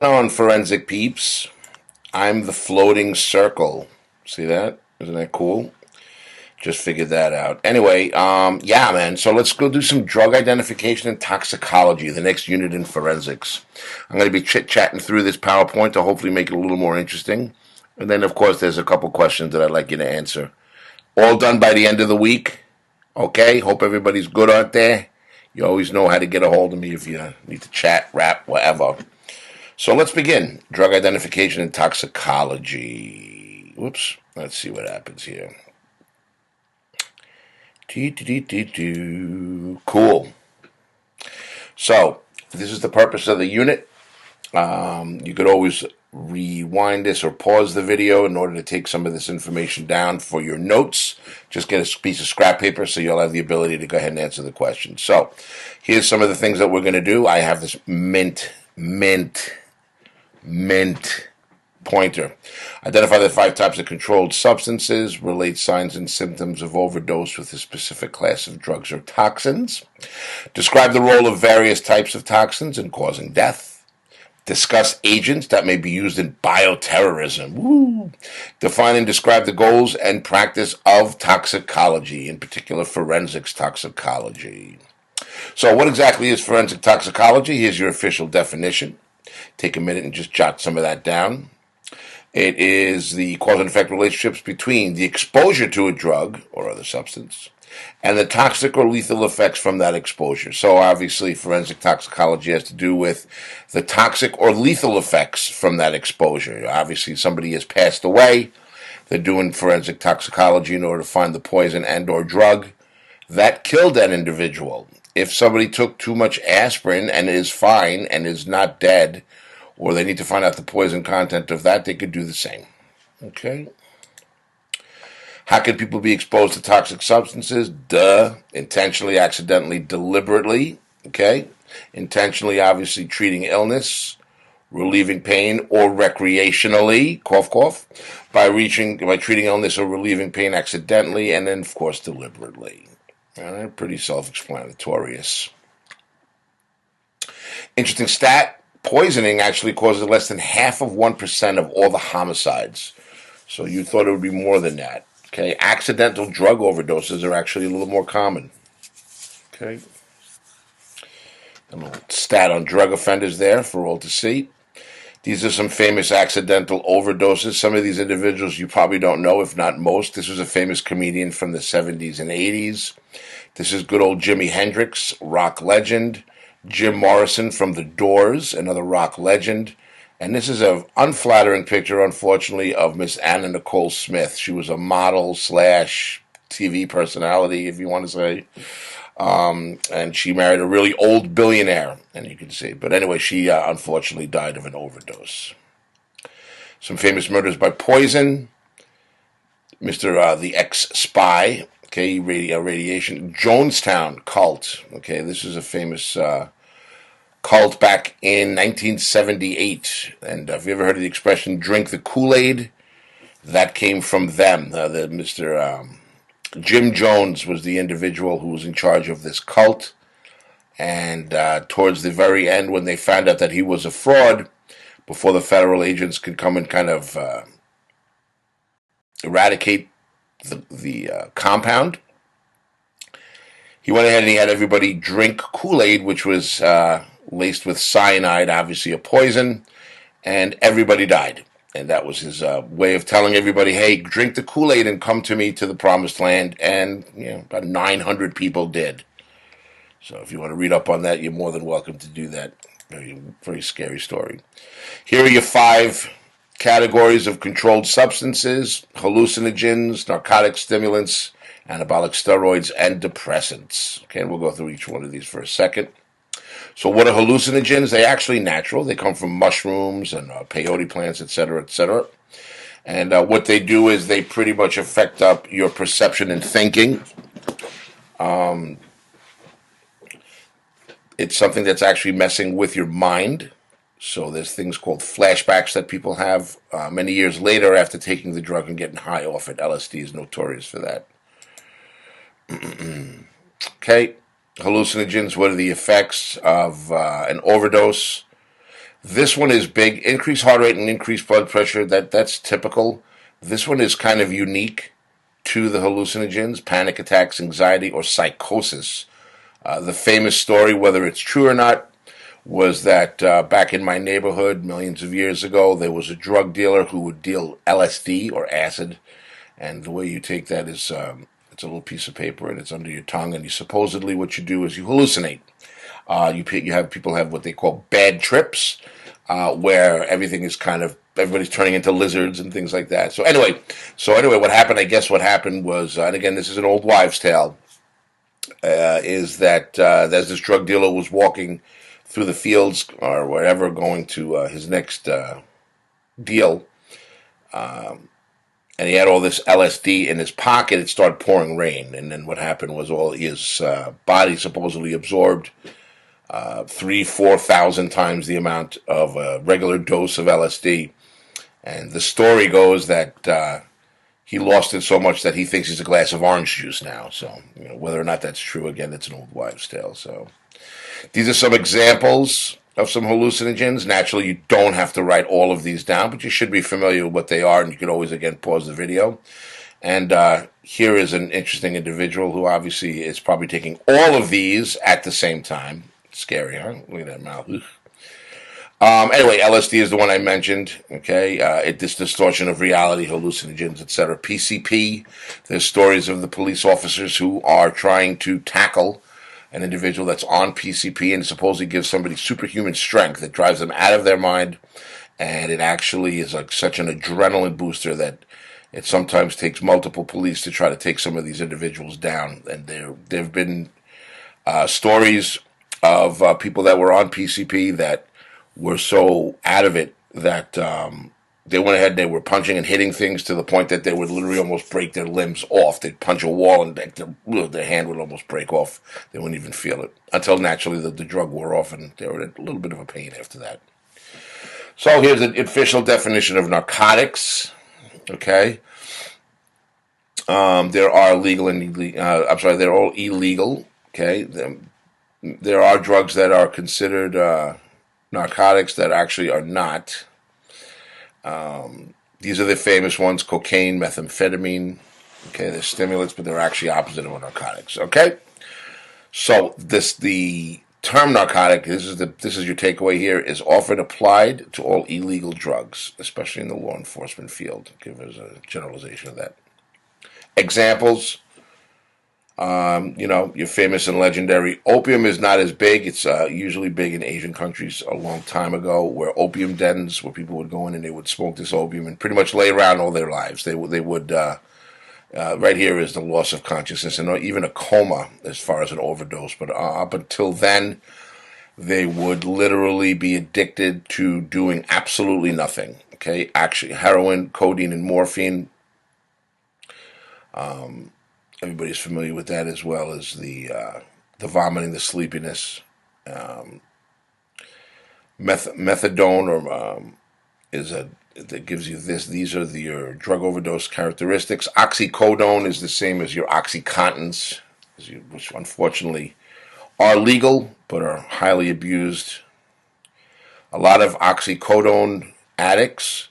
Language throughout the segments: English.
On forensic peeps, I'm the floating circle. See that? Isn't that cool? Just figured that out. Anyway, yeah, man. So let's go do some drug identification and toxicology, the next unit in forensics. I'm going to be chit-chatting through this PowerPoint to hopefully make it a little more interesting. And then, of course, there's a couple questions that I'd like you to answer. All done by the end of the week. Okay? Hope everybody's good out there. You always know how to get a hold of me if you need to chat, rap, whatever. So let's begin. Drug identification and toxicology. Whoops. Let's see what happens here. Cool. So this is the purpose of the unit. You could always rewind this or pause the video in order to take some of this information down for your notes. Just get a piece of scrap paper so you'll have the ability to go ahead and answer the question. So here's some of the things that we're going to do. I have this mint pointer. Identify the 5 types of controlled substances. Relate signs and symptoms of overdose with a specific class of drugs or toxins. Describe the role of various types of toxins in causing death. Discuss agents that may be used in bioterrorism. Woo. Define and describe the goals and practice of toxicology, in particular forensics toxicology. So what exactly is forensic toxicology? Here's your official definition. Take a minute and just jot some of that down. It is the cause and effect relationships between the exposure to a drug or other substance and the toxic or lethal effects from that exposure. So obviously forensic toxicology has to do with the toxic or lethal effects from that exposure. Obviously somebody has passed away. They're doing forensic toxicology in order to find the poison and or drug that killed that individual. If somebody took too much aspirin and is fine and is not dead, or they need to find out the poison content of that, they could do the same. Okay? How can people be exposed to toxic substances? Intentionally, accidentally, deliberately. Okay? Intentionally, obviously, treating illness, relieving pain, or recreationally, cough, cough, by treating illness or relieving pain accidentally, and then, of course, deliberately. All right, pretty self-explanatory. Interesting stat, poisoning actually causes less than 0.5% of all the homicides. So you thought it would be more than that. Okay, accidental drug overdoses are actually a little more common. Okay. A little stat on drug offenders there for all to see. These are some famous accidental overdoses. Some of these individuals you probably don't know, if not most. This was a famous comedian from the 70s and 80s. This is good old Jimi Hendrix, rock legend. Jim Morrison from The Doors, another rock legend. And this is an unflattering picture, unfortunately, of Miss Anna Nicole Smith. She was a model / TV personality, if you want to say. And she married a really old billionaire, and you can see. But anyway, she unfortunately died of an overdose. Some famous murders by poison. Mr. The ex-spy, okay, radiation. Jonestown cult, okay, this is a famous cult back in 1978. And have you ever heard of the expression, drink the Kool-Aid? That came from them. Mr. Jim Jones was the individual who was in charge of this cult, and towards the very end, when they found out that he was a fraud, before the federal agents could come and kind of eradicate the compound, he went ahead and he had everybody drink Kool-Aid, which was laced with cyanide, obviously a poison, and everybody died. And that was his way of telling everybody, hey, drink the Kool-Aid and come to me to the promised land. And, about 900 people did. So if you want to read up on that, you're more than welcome to do that. Very, very scary story. Here are your 5 categories of controlled substances: hallucinogens, narcotic stimulants, anabolic steroids, and depressants. Okay, and we'll go through each one of these for a second. So what are hallucinogens? They're actually natural. They come from mushrooms and peyote plants, etc., etc. And what they do is they pretty much affect up your perception and thinking. It's something that's actually messing with your mind. So there's things called flashbacks that people have many years later after taking the drug and getting high off it. LSD is notorious for that. Okay. Hallucinogens, what are the effects of an overdose? This one is big. Increased heart rate and increased blood pressure. That's typical. This one is kind of unique to the hallucinogens, panic attacks, anxiety, or psychosis. The famous story, whether it's true or not, was that back in my neighborhood millions of years ago, there was a drug dealer who would deal LSD or acid. And the way you take that is it's a little piece of paper and it's under your tongue. And you supposedly what you do is you hallucinate. You have people have what they call bad trips, where everything is everybody's turning into lizards and things like that. So anyway, what happened? I guess what happened was, and again, this is an old wives' tale, is that as this drug dealer was walking through the fields or wherever, going to his next deal, and he had all this LSD in his pocket, it started pouring rain. And then what happened was all his body supposedly absorbed 3,000-4,000 times the amount of a regular dose of LSD. And the story goes that he lost it so much that he thinks he's a glass of orange juice now. So, whether or not that's true, again, it's an old wives' tale. So, these are some examples of some hallucinogens. Naturally, you don't have to write all of these down, but you should be familiar with what they are, and you can always, again, pause the video. And here is an interesting individual who obviously is probably taking all of these at the same time. Scary, huh? Look at that mouth. Anyway, LSD is the one I mentioned. Okay, this distortion of reality, hallucinogens, etc. PCP. There's stories of the police officers who are trying to tackle an individual that's on PCP and supposedly gives somebody superhuman strength that drives them out of their mind, and it actually is like such an adrenaline booster that it sometimes takes multiple police to try to take some of these individuals down. And there have been stories of people that were on PCP that were so out of it that they went ahead and they were punching and hitting things to the point that they would literally almost break their limbs off. They'd punch a wall and their hand would almost break off. They wouldn't even feel it until naturally the drug wore off and they were in a little bit of a pain after that. So here's the official definition of narcotics. Okay. There are legal and illegal. They're all illegal. Okay. There are drugs that are considered narcotics that actually are not. These are the famous ones: cocaine, methamphetamine. Okay, they're stimulants, but they're actually opposite of narcotics. Okay, so the term narcotic, this is your takeaway here, is often applied to all illegal drugs, especially in the law enforcement field. Okay, there's a generalization of that. Examples. Your famous and legendary opium is not as big. It's usually big in Asian countries a long time ago, where opium dens, where people would go in and they would smoke this opium and pretty much lay around all their lives. They would right here is the loss of consciousness and even a coma as far as an overdose. But up until then, they would literally be addicted to doing absolutely nothing. Okay, actually, heroin, codeine, and morphine. Everybody's familiar with that, as well as the vomiting, the sleepiness. Methadone that gives you this. These are your drug overdose characteristics. Oxycodone is the same as your OxyContins, which unfortunately are legal but are highly abused. A lot of oxycodone addicts,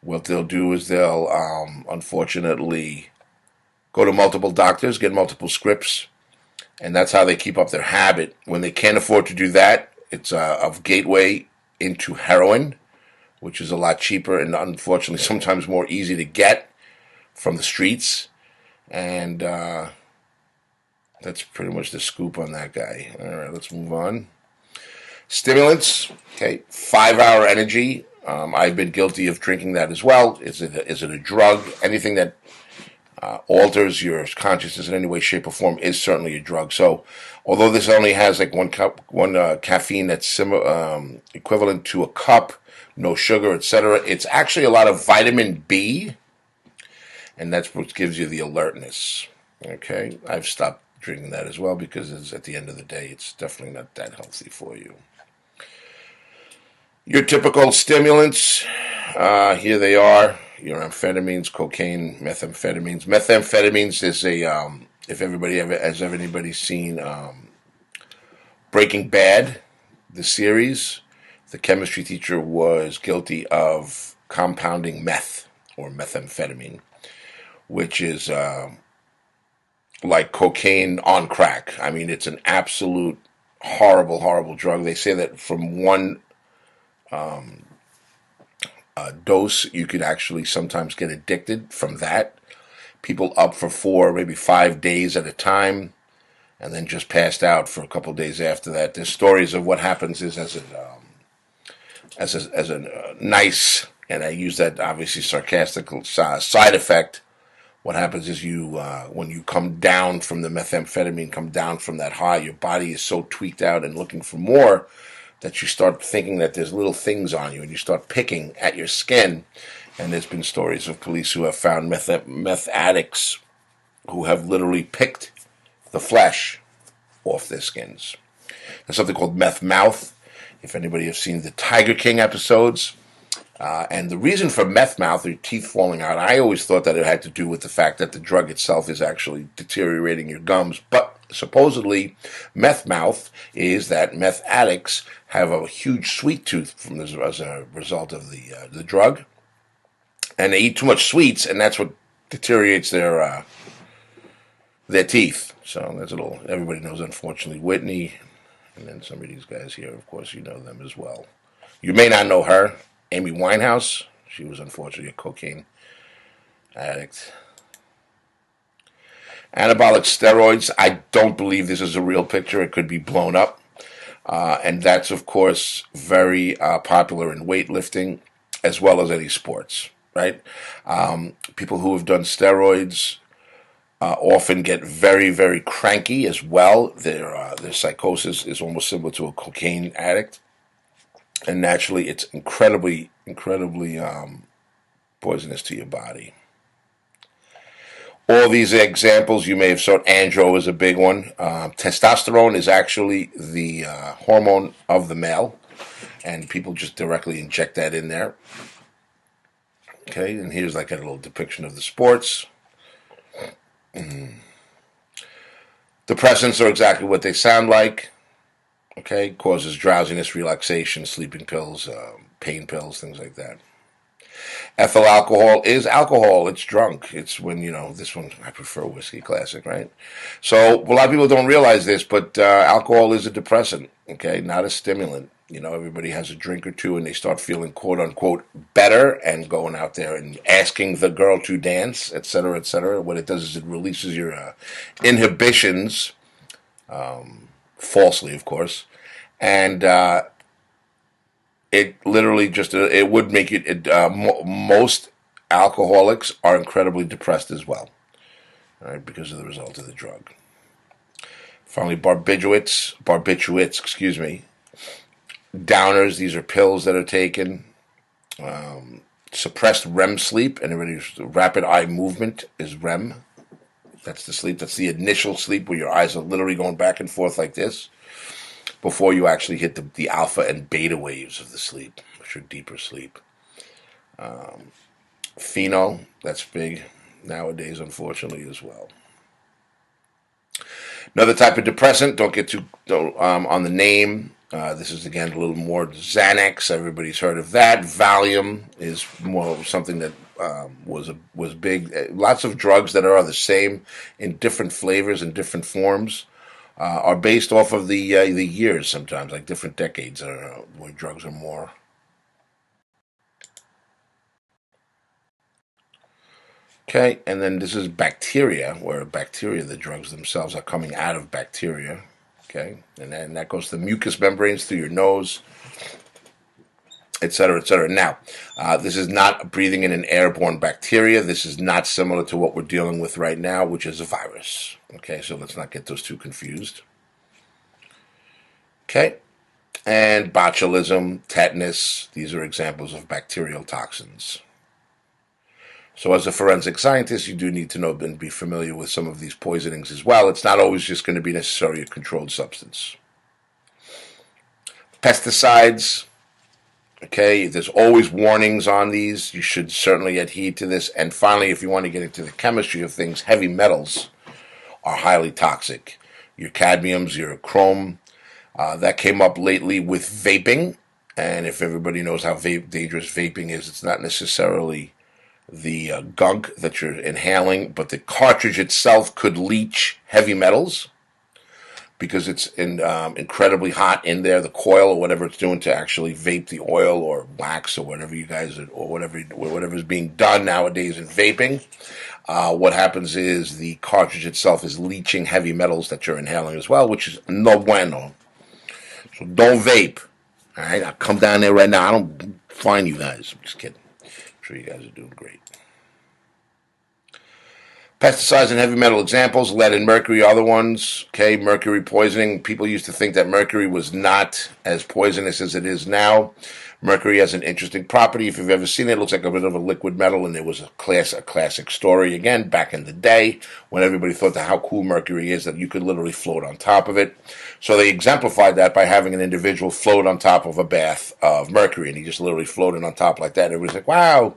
what they'll do is they'll unfortunately go to multiple doctors, get multiple scripts, and that's how they keep up their habit. When they can't afford to do that, it's a gateway into heroin, which is a lot cheaper and unfortunately sometimes more easy to get from the streets. And that's pretty much the scoop on that guy. All right, let's move on. Stimulants, okay, 5-hour energy. I've been guilty of drinking that as well. Is it a drug? Anything that alters your consciousness in any way, shape, or form is certainly a drug. So, although this only has like one caffeine that's equivalent to a cup, no sugar, etc., it's actually a lot of vitamin B, and that's what gives you the alertness. Okay, I've stopped drinking that as well because at the end of the day, it's definitely not that healthy for you. Your typical stimulants, here they are. Your amphetamines, cocaine, methamphetamines. Methamphetamines is if anybody seen Breaking Bad, the series, the chemistry teacher was guilty of compounding meth, or methamphetamine, which is like cocaine on crack. I mean, it's an absolute horrible, horrible drug. They say that from one dose, you could actually sometimes get addicted from that. People up for 4, maybe 5 days at a time, and then just passed out for a couple of days after that. There's stories of what happens is as a nice, and I use that obviously sarcastic side effect. What happens is when you come down from the methamphetamine, come down from that high, your body is so tweaked out and looking for more that you start thinking that there's little things on you, and you start picking at your skin. And there's been stories of police who have found meth addicts who have literally picked the flesh off their skins. There's something called meth mouth. If anybody has seen the Tiger King episodes, and the reason for meth mouth, or teeth falling out, I always thought that it had to do with the fact that the drug itself is actually deteriorating your gums. But supposedly, meth mouth is that meth addicts have a huge sweet tooth from this, as a result of the drug, and they eat too much sweets, and that's what deteriorates their teeth. So that's a little. Everybody knows, unfortunately, Whitney, and then some of these guys here. Of course, you know them as well. You may not know her. Amy Winehouse, she was unfortunately a cocaine addict. Anabolic steroids, I don't believe this is a real picture. It could be blown up. And that's, of course, very popular in weightlifting as well as any sports, right? People who have done steroids often get very, very cranky as well. Their psychosis is almost similar to a cocaine addict. And naturally, it's incredibly, incredibly poisonous to your body. All these examples you may have saw. Andro is a big one. Testosterone is actually the hormone of the male, and people just directly inject that in there. Okay, and here's like a little depiction of the sports. Depressants are exactly what they sound like. Okay, causes drowsiness, relaxation, sleeping pills, pain pills, things like that. Ethyl alcohol is alcohol. It's drunk. It's when, this one, I prefer whiskey classic, right? So a lot of people don't realize this, but alcohol is a depressant, okay, not a stimulant. Everybody has a drink or two and they start feeling quote unquote better and going out there and asking the girl to dance, etc., etc. What it does is it releases your inhibitions, falsely, of course, and it literally just it would make you. Most alcoholics are incredibly depressed as well, right, because of the result of the drug. Finally, barbiturates, excuse me, downers. These are pills that are taken. Suppressed REM sleep, and rapid eye movement is REM. That's the sleep. That's the initial sleep where your eyes are literally going back and forth like this before you actually hit the alpha and beta waves of the sleep, which are deeper sleep. Pheno, that's big nowadays, unfortunately, as well. Another type of depressant, don't get too on the name. This is, again, a little more Xanax. Everybody's heard of that. Valium is more something that was big. Lots of drugs that are the same in different flavors and different forms are based off of the years sometimes, like different decades where drugs are more. Okay, and then this is bacteria, where the drugs themselves are coming out of bacteria. Okay, and then that goes to the mucous membranes through your nose, etc., etc. Now, this is not breathing in an airborne bacteria. This is not similar to what we're dealing with right now, which is a virus. Okay, so let's not get those two confused. Okay, and botulism, tetanus, these are examples of bacterial toxins. So as a forensic scientist, you do need to know and be familiar with some of these poisonings as well. It's not always just going to be necessarily a controlled substance. Pesticides, okay, there's always warnings on these. You should certainly adhere to this. And finally, if you want to get into the chemistry of things, heavy metals are highly toxic. Your cadmiums, your chrome, that came up lately with vaping. And if everybody knows how dangerous vaping is, it's not necessarily the gunk that you're inhaling, but the cartridge itself could leach heavy metals because it's incredibly hot in there, the coil or whatever it's doing to actually vape the oil or wax or whatever you guys are, or whatever is being done nowadays in vaping. What happens is the cartridge itself is leaching heavy metals that you're inhaling as well, which is no bueno. So don't vape. All right, I'll come down there right now. I don't find you guys. I'm just kidding. I'm sure you guys are doing great. Pesticides and heavy metal examples, lead and mercury are other ones. Okay, mercury poisoning. People used to think that mercury was not as poisonous as it is now. Mercury has an interesting property. If you've ever seen it, it looks like a bit of a liquid metal, and it was a classic story, again, back in the day, when everybody thought that how cool mercury is, that you could literally float on top of it. So they exemplified that by having an individual float on top of a bath of mercury, and he just literally floated on top like that, and everybody's like, wow.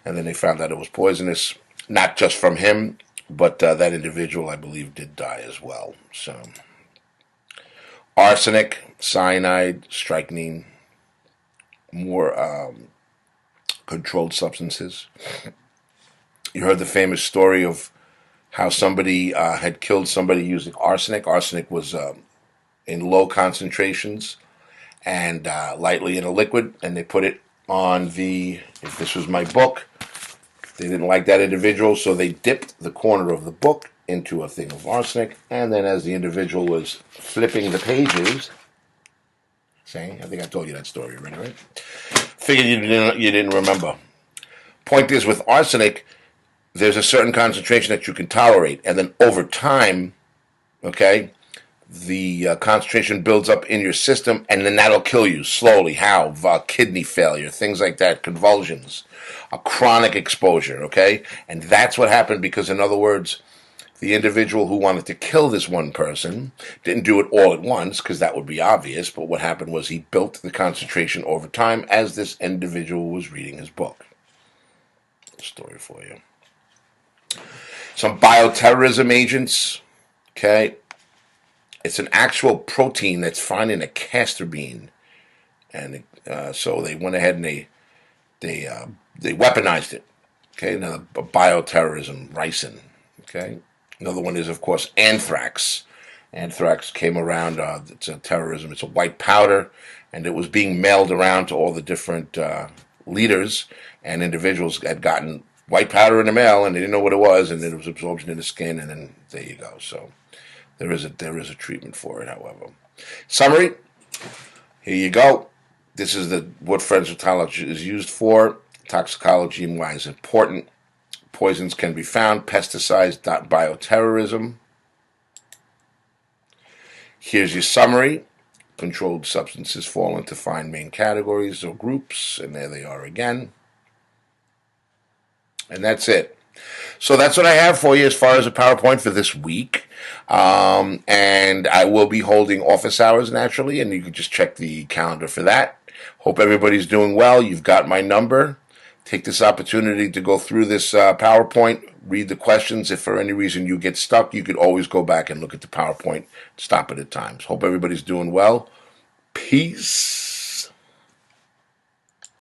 And then they found out it was poisonous. Not just from him, but that individual, I believe, did die as well. So, arsenic, cyanide, strychnine, more controlled substances. You heard the famous story of how somebody had killed somebody using arsenic. Arsenic was in low concentrations and lightly in a liquid, and they put it on the, if this was my book, they didn't like that individual, so they dipped the corner of the book into a thing of arsenic, and then as the individual was flipping the pages, I think I told you that story already, right? Figured you didn't remember. Point is, with arsenic, there's a certain concentration that you can tolerate, and then over time, okay, the concentration builds up in your system, and then that'll kill you slowly. How? Kidney failure, things like that, convulsions, a chronic exposure, okay? And that's what happened because, in other words, the individual who wanted to kill this one person didn't do it all at once because that would be obvious, but what happened was he built the concentration over time as this individual was reading his book. Story for you. Some bioterrorism agents, okay? It's an actual protein that's found in a castor bean, and so they went ahead and they weaponized it. Okay, another bioterrorism, ricin. Okay, another one is of course anthrax. Anthrax came around. It's a terrorism. It's a white powder, and it was being mailed around to all the different leaders, and individuals had gotten white powder in the mail, and they didn't know what it was, and then it was absorption in the skin, and then there you go. So. There is a treatment for it, however. Summary, here you go. This is what forensic toxicology is used for. Toxicology and why is important. Poisons can be found. Pesticides.bioterrorism. Here's your summary. Controlled substances fall into 5 main categories or groups, and there they are again. And that's it. So that's what I have for you as far as a PowerPoint for this week. And I will be holding office hours naturally, and you can just check the calendar for that. Hope everybody's doing well. You've got my number. Take this opportunity to go through this PowerPoint, read the questions. If for any reason you get stuck, you could always go back and look at the PowerPoint, stop it at times. Hope everybody's doing well. Peace.